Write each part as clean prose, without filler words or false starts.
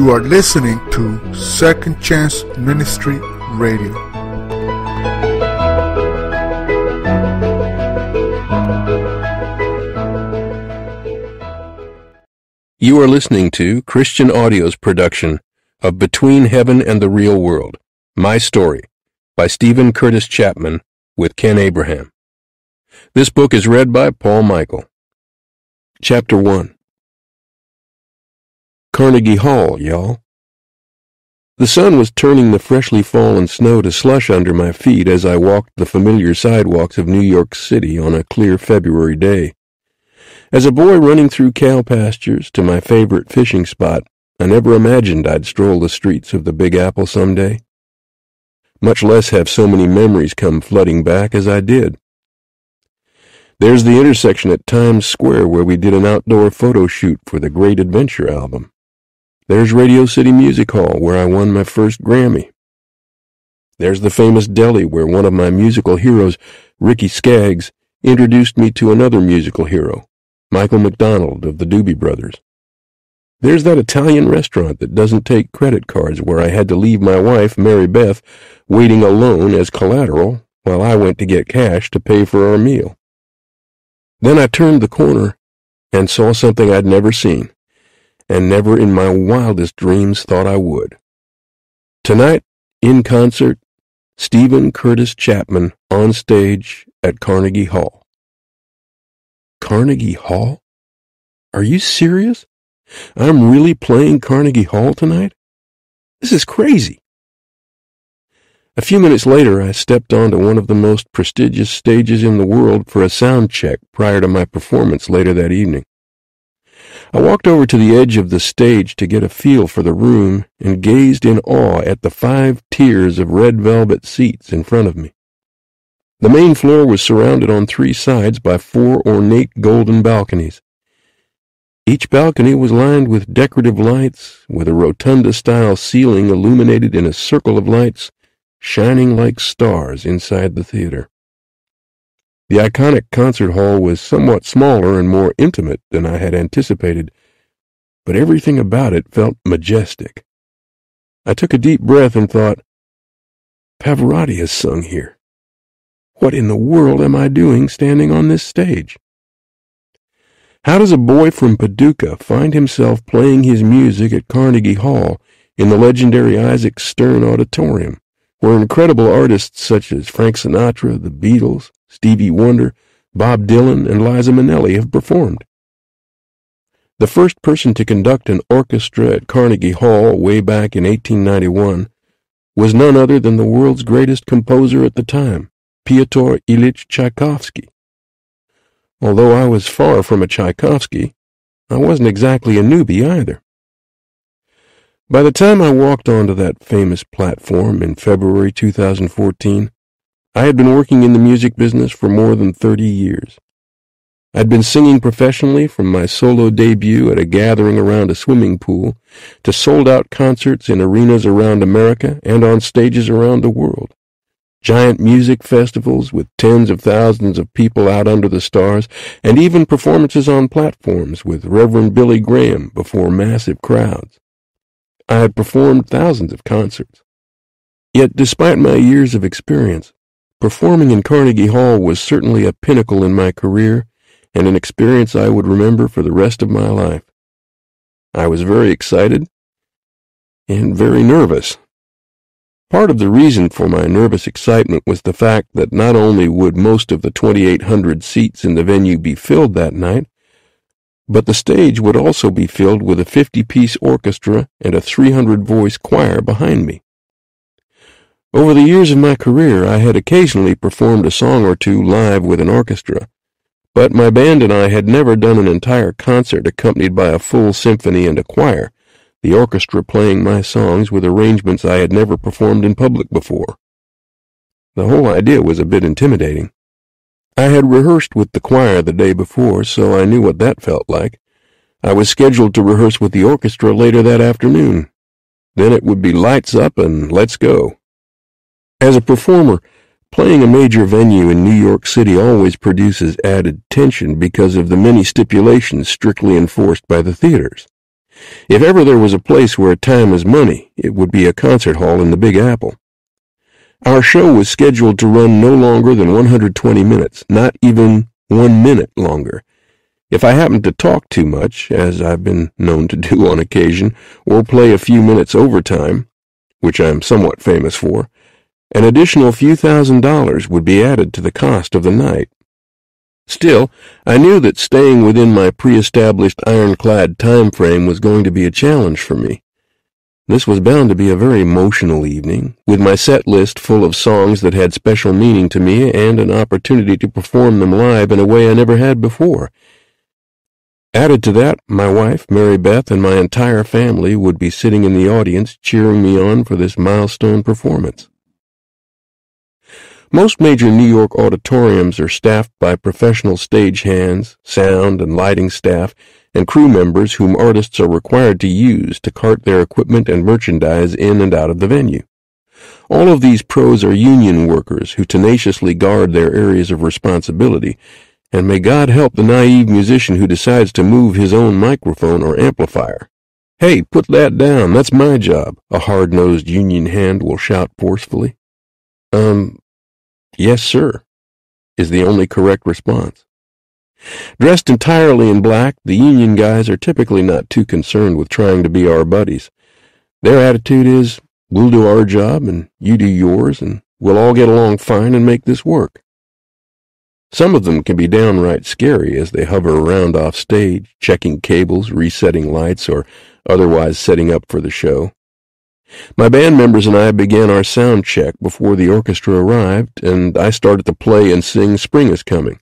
You are listening to Second Chance Ministry Radio. You are listening to Christian Audio's production of Between Heaven and the Real World, My Story, by Stephen Curtis Chapman with Ken Abraham. This book is read by Paul Michael. Chapter 1. Carnegie Hall, y'all. The sun was turning the freshly fallen snow to slush under my feet as I walked the familiar sidewalks of New York City on a clear February day. As a boy running through cow pastures to my favorite fishing spot, I never imagined I'd stroll the streets of the Big Apple someday, much less have so many memories come flooding back as I did. There's the intersection at Times Square where we did an outdoor photo shoot for the Great Adventure album. There's Radio City Music Hall where I won my first Grammy. There's the famous deli where one of my musical heroes, Ricky Skaggs, introduced me to another musical hero, Michael McDonald of the Doobie Brothers. There's that Italian restaurant that doesn't take credit cards where I had to leave my wife, Mary Beth, waiting alone as collateral while I went to get cash to pay for our meal. Then I turned the corner and saw something I'd never seen, and never in my wildest dreams thought I would. Tonight, in concert, Stephen Curtis Chapman on stage at Carnegie Hall. Carnegie Hall? Are you serious? I'm really playing Carnegie Hall tonight? This is crazy. A few minutes later, I stepped onto one of the most prestigious stages in the world for a sound check prior to my performance later that evening. I walked over to the edge of the stage to get a feel for the room and gazed in awe at the 5 tiers of red velvet seats in front of me. The main floor was surrounded on 3 sides by 4 ornate golden balconies. Each balcony was lined with decorative lights, with a rotunda-style ceiling illuminated in a circle of lights shining like stars inside the theater. The iconic concert hall was somewhat smaller and more intimate than I had anticipated, but everything about it felt majestic. I took a deep breath and thought, Pavarotti has sung here. What in the world am I doing standing on this stage? How does a boy from Paducah find himself playing his music at Carnegie Hall in the legendary Isaac Stern Auditorium, where incredible artists such as Frank Sinatra, the Beatles, Stevie Wonder, Bob Dylan, and Liza Minnelli have performed? The first person to conduct an orchestra at Carnegie Hall way back in 1891 was none other than the world's greatest composer at the time, Pyotr Ilyich Tchaikovsky. Although I was far from a Tchaikovsky, I wasn't exactly a newbie either. By the time I walked onto that famous platform in February 2014, I had been working in the music business for more than 30 years. I'd been singing professionally from my solo debut at a gathering around a swimming pool to sold-out concerts in arenas around America and on stages around the world. Giant music festivals with tens of thousands of people out under the stars, and even performances on platforms with Reverend Billy Graham before massive crowds. I had performed thousands of concerts. Yet, despite my years of experience, performing in Carnegie Hall was certainly a pinnacle in my career and an experience I would remember for the rest of my life. I was very excited and very nervous. Part of the reason for my nervous excitement was the fact that not only would most of the 2,800 seats in the venue be filled that night, but the stage would also be filled with a 50-piece orchestra and a 300-voice choir behind me. Over the years of my career, I had occasionally performed a song or two live with an orchestra, but my band and I had never done an entire concert accompanied by a full symphony and a choir, the orchestra playing my songs with arrangements I had never performed in public before. The whole idea was a bit intimidating. I had rehearsed with the choir the day before, so I knew what that felt like. I was scheduled to rehearse with the orchestra later that afternoon. Then it would be lights up and let's go. As a performer, playing a major venue in New York City always produces added tension because of the many stipulations strictly enforced by the theaters. If ever there was a place where time is money, it would be a concert hall in the Big Apple. Our show was scheduled to run no longer than 120 minutes, not even 1 minute longer. If I happened to talk too much, as I've been known to do on occasion, or play a few minutes overtime, which I'm somewhat famous for, an additional few $1,000s would be added to the cost of the night. Still, I knew that staying within my pre-established ironclad time frame was going to be a challenge for me. This was bound to be a very emotional evening, with my set list full of songs that had special meaning to me and an opportunity to perform them live in a way I never had before. Added to that, my wife, Mary Beth, and my entire family would be sitting in the audience cheering me on for this milestone performance. Most major New York auditoriums are staffed by professional stagehands, sound and lighting staff, and crew members whom artists are required to use to cart their equipment and merchandise in and out of the venue. All of these pros are union workers who tenaciously guard their areas of responsibility, and may God help the naive musician who decides to move his own microphone or amplifier. "Hey, put that down, that's my job," a hard-nosed union hand will shout forcefully. "Yes, sir," is the only correct response. Dressed entirely in black, the union guys are typically not too concerned with trying to be our buddies. Their attitude is, we'll do our job and you do yours, and we'll all get along fine and make this work. Some of them can be downright scary as they hover around off stage, checking cables, resetting lights, or otherwise setting up for the show. My band members and I began our sound check before the orchestra arrived, and I started to play and sing "Spring is Coming,"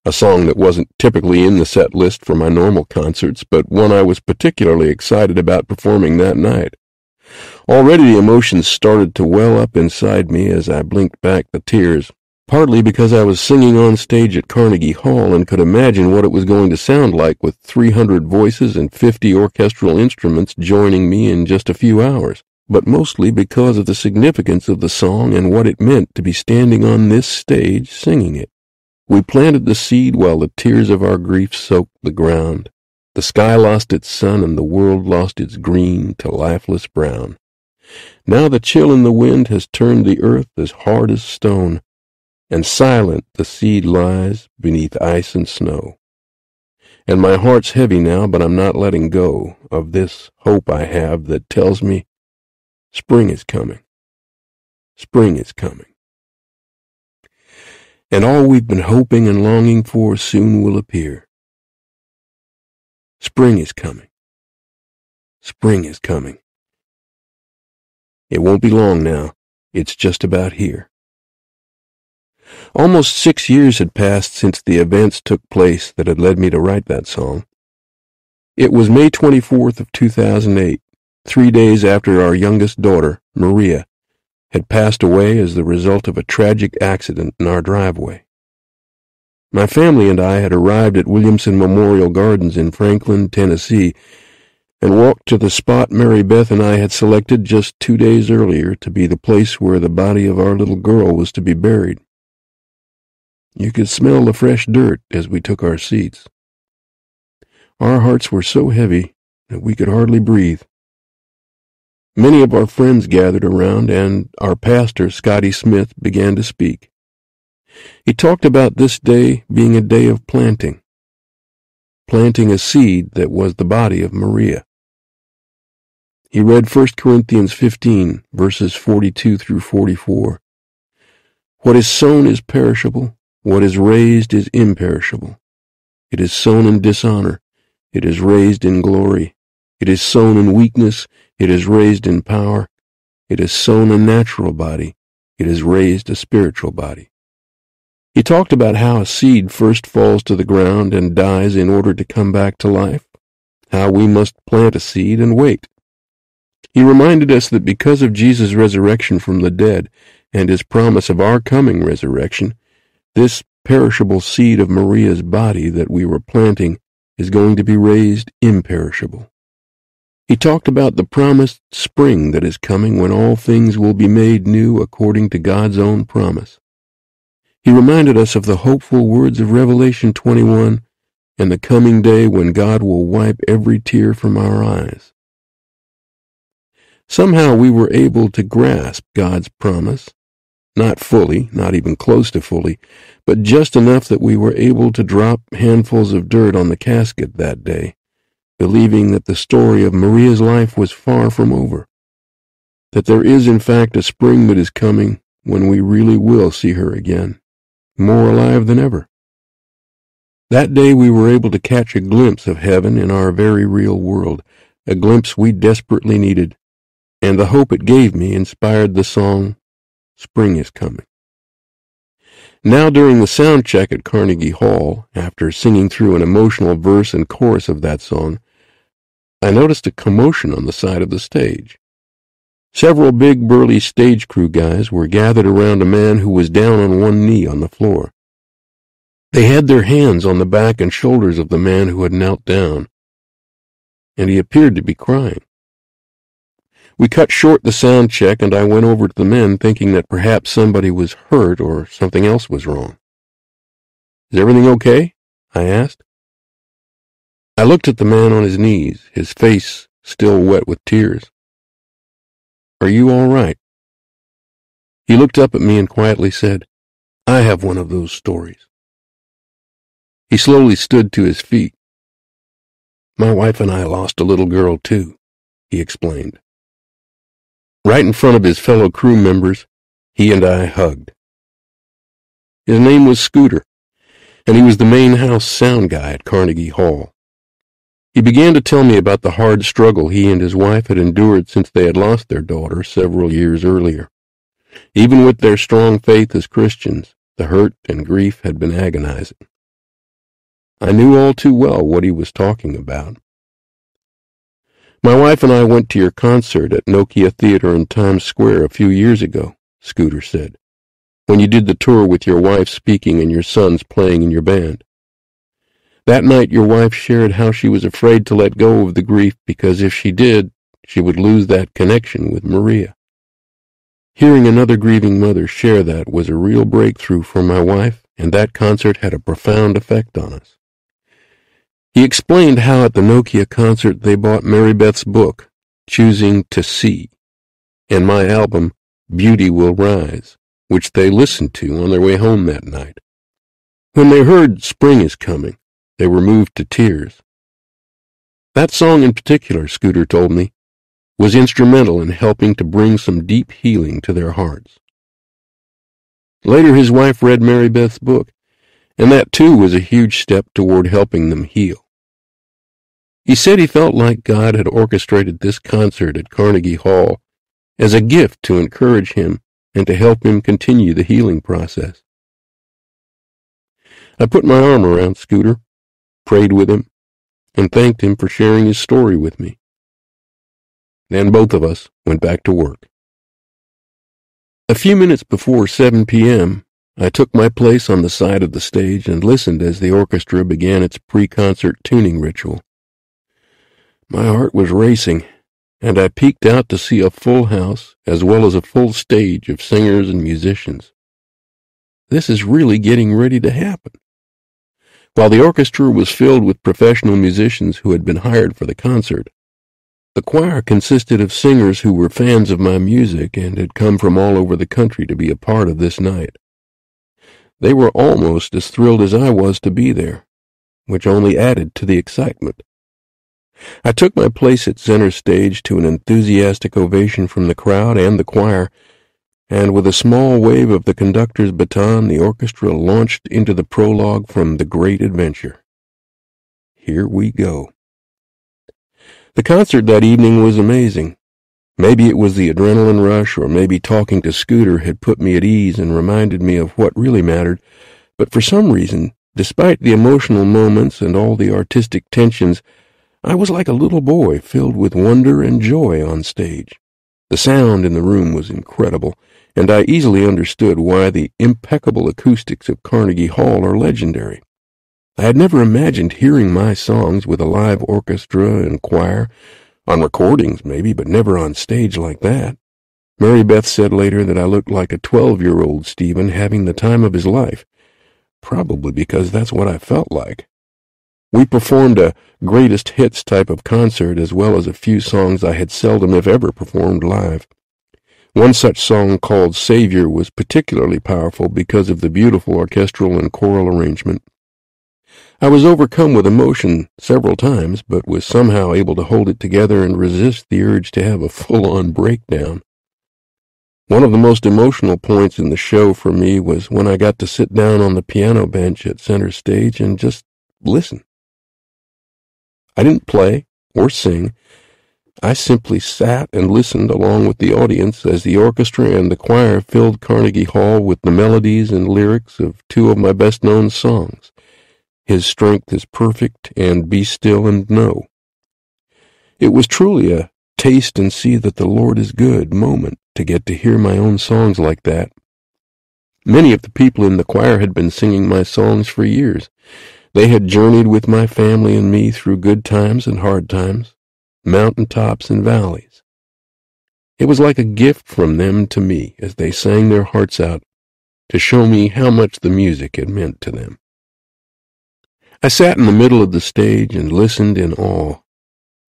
a song that wasn't typically in the set list for my normal concerts, but one I was particularly excited about performing that night. Already the emotions started to well up inside me as I blinked back the tears, partly because I was singing on stage at Carnegie Hall and could imagine what it was going to sound like with 300 voices and 50 orchestral instruments joining me in just a few hours, but mostly because of the significance of the song and what it meant to be standing on this stage singing it. We planted the seed while the tears of our grief soaked the ground. The sky lost its sun and the world lost its green to lifeless brown. Now the chill in the wind has turned the earth as hard as stone, and silent the seed lies beneath ice and snow. And my heart's heavy now, but I'm not letting go of this hope I have that tells me spring is coming. Spring is coming. And all we've been hoping and longing for soon will appear. Spring is coming. Spring is coming. It won't be long now. It's just about here. Almost 6 years had passed since the events took place that had led me to write that song. It was May 24th of 2008, 3 days after our youngest daughter, Maria, had passed away as the result of a tragic accident in our driveway. My family and I had arrived at Williamson Memorial Gardens in Franklin, Tennessee, and walked to the spot Mary Beth and I had selected just 2 days earlier to be the place where the body of our little girl was to be buried. You could smell the fresh dirt as we took our seats. Our hearts were so heavy that we could hardly breathe. Many of our friends gathered around, and our pastor, Scotty Smith, began to speak. He talked about this day being a day of planting a seed that was the body of Maria. He read 1 Corinthians 15, verses 42 through 44. What is sown is perishable, what is raised is imperishable. It is sown in dishonor, it is raised in glory. It is sown in weakness, it is raised in power. It is sown a natural body, it is raised a spiritual body. He talked about how a seed first falls to the ground and dies in order to come back to life, how we must plant a seed and wait. He reminded us that because of Jesus' resurrection from the dead and his promise of our coming resurrection, this perishable seed of Maria's body that we were planting is going to be raised imperishable. He talked about the promised spring that is coming when all things will be made new according to God's own promise. He reminded us of the hopeful words of Revelation 21, and the coming day when God will wipe every tear from our eyes. Somehow we were able to grasp God's promise, not fully, not even close to fully, but just enough that we were able to drop handfuls of dirt on the casket that day, believing that the story of Maria's life was far from over, that there is in fact a spring that is coming when we really will see her again, more alive than ever. That day we were able to catch a glimpse of heaven in our very real world, a glimpse we desperately needed, and the hope it gave me inspired the song, Spring is Coming. Now during the sound check at Carnegie Hall, after singing through an emotional verse and chorus of that song, I noticed a commotion on the side of the stage. Several big burly stage crew guys were gathered around a man who was down on one knee on the floor. They had their hands on the back and shoulders of the man who had knelt down, and he appeared to be crying. We cut short the sound check, and I went over to the men thinking that perhaps somebody was hurt or something else was wrong. "Is everything okay?" I asked. I looked at the man on his knees, his face still wet with tears. "Are you all right?" He looked up at me and quietly said, "I have one of those stories." He slowly stood to his feet. "My wife and I lost a little girl too," he explained. Right in front of his fellow crew members, he and I hugged. His name was Scooter, and he was the main house sound guy at Carnegie Hall. He began to tell me about the hard struggle he and his wife had endured since they had lost their daughter several years earlier. Even with their strong faith as Christians, the hurt and grief had been agonizing. I knew all too well what he was talking about. "My wife and I went to your concert at Nokia Theater in Times Square a few years ago," Scooter said, "when you did the tour with your wife speaking and your sons playing in your band. That night your wife shared how she was afraid to let go of the grief because if she did, she would lose that connection with Maria. Hearing another grieving mother share that was a real breakthrough for my wife, and that concert had a profound effect on us." He explained how at the Nokia concert they bought Mary Beth's book, Choosing to See, and my album, Beauty Will Rise, which they listened to on their way home that night. When they heard Spring is Coming, they were moved to tears. That song in particular, Scooter told me, was instrumental in helping to bring some deep healing to their hearts. Later his wife read Mary Beth's book, and that too was a huge step toward helping them heal. He said he felt like God had orchestrated this concert at Carnegie Hall as a gift to encourage him and to help him continue the healing process. I put my arm around Scooter, prayed with him, and thanked him for sharing his story with me. Then both of us went back to work. A few minutes before 7 p.m., I took my place on the side of the stage and listened as the orchestra began its pre-concert tuning ritual. My heart was racing, and I peeked out to see a full house as well as a full stage of singers and musicians. This is really getting ready to happen. While the orchestra was filled with professional musicians who had been hired for the concert, the choir consisted of singers who were fans of my music and had come from all over the country to be a part of this night. They were almost as thrilled as I was to be there, which only added to the excitement. I took my place at center stage to an enthusiastic ovation from the crowd and the choir, and with a small wave of the conductor's baton, the orchestra launched into the prologue from The Great Adventure. Here we go. The concert that evening was amazing. Maybe it was the adrenaline rush, or maybe talking to Scooter had put me at ease and reminded me of what really mattered, but for some reason, despite the emotional moments and all the artistic tensions, I was like a little boy filled with wonder and joy on stage. The sound in the room was incredible, and I easily understood why the impeccable acoustics of Carnegie Hall are legendary. I had never imagined hearing my songs with a live orchestra and choir, on recordings maybe, but never on stage like that. Mary Beth said later that I looked like a 12-year-old Stephen having the time of his life, probably because that's what I felt like. We performed a greatest hits type of concert as well as a few songs I had seldom if ever performed live. One such song called Savior was particularly powerful because of the beautiful orchestral and choral arrangement. I was overcome with emotion several times, but was somehow able to hold it together and resist the urge to have a full-on breakdown. One of the most emotional points in the show for me was when I got to sit down on the piano bench at center stage and just listen. I didn't play or sing. I simply sat and listened along with the audience as the orchestra and the choir filled Carnegie Hall with the melodies and lyrics of two of my best-known songs, His Strength is Perfect and Be Still and Know. It was truly a taste and see that the Lord is good moment to get to hear my own songs like that. Many of the people in the choir had been singing my songs for years. They had journeyed with my family and me through good times and hard times, mountaintops and valleys. It was like a gift from them to me as they sang their hearts out to show me how much the music had meant to them. I sat in the middle of the stage and listened in awe.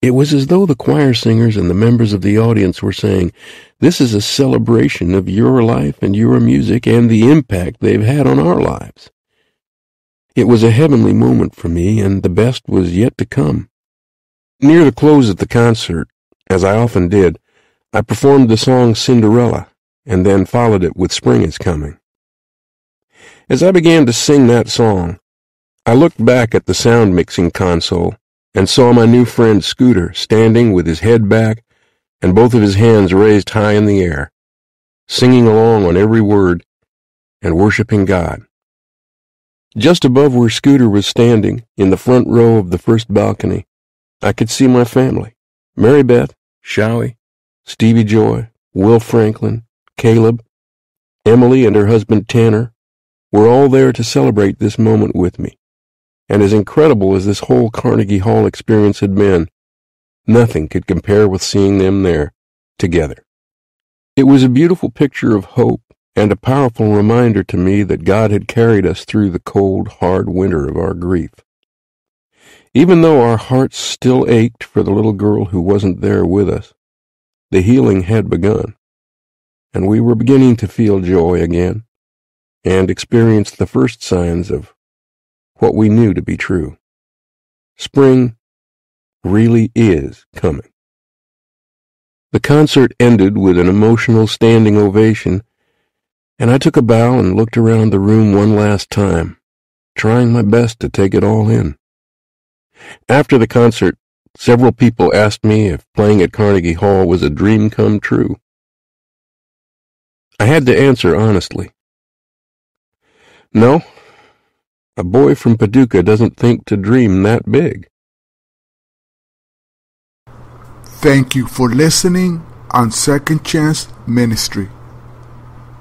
It was as though the choir singers and the members of the audience were saying, "This is a celebration of your life and your music and the impact they've had on our lives." It was a heavenly moment for me, and the best was yet to come. Near the close of the concert, as I often did, I performed the song Cinderella, and then followed it with Spring is Coming. As I began to sing that song, I looked back at the sound mixing console and saw my new friend Scooter standing with his head back and both of his hands raised high in the air, singing along on every word and worshiping God. Just above where Scooter was standing, in the front row of the first balcony, I could see my family, Mary Beth, Showie, Stevie Joy, Will Franklin, Caleb, Emily and her husband Tanner were all there to celebrate this moment with me. And as incredible as this whole Carnegie Hall experience had been, nothing could compare with seeing them there, together. It was a beautiful picture of hope and a powerful reminder to me that God had carried us through the cold, hard winter of our grief. Even though our hearts still ached for the little girl who wasn't there with us, the healing had begun, and we were beginning to feel joy again and experience the first signs of what we knew to be true. Spring really is coming. The concert ended with an emotional standing ovation, and I took a bow and looked around the room one last time, trying my best to take it all in. After the concert, several people asked me if playing at Carnegie Hall was a dream come true. I had to answer honestly. No, a boy from Paducah doesn't think to dream that big. Thank you for listening on Second Chance Ministry.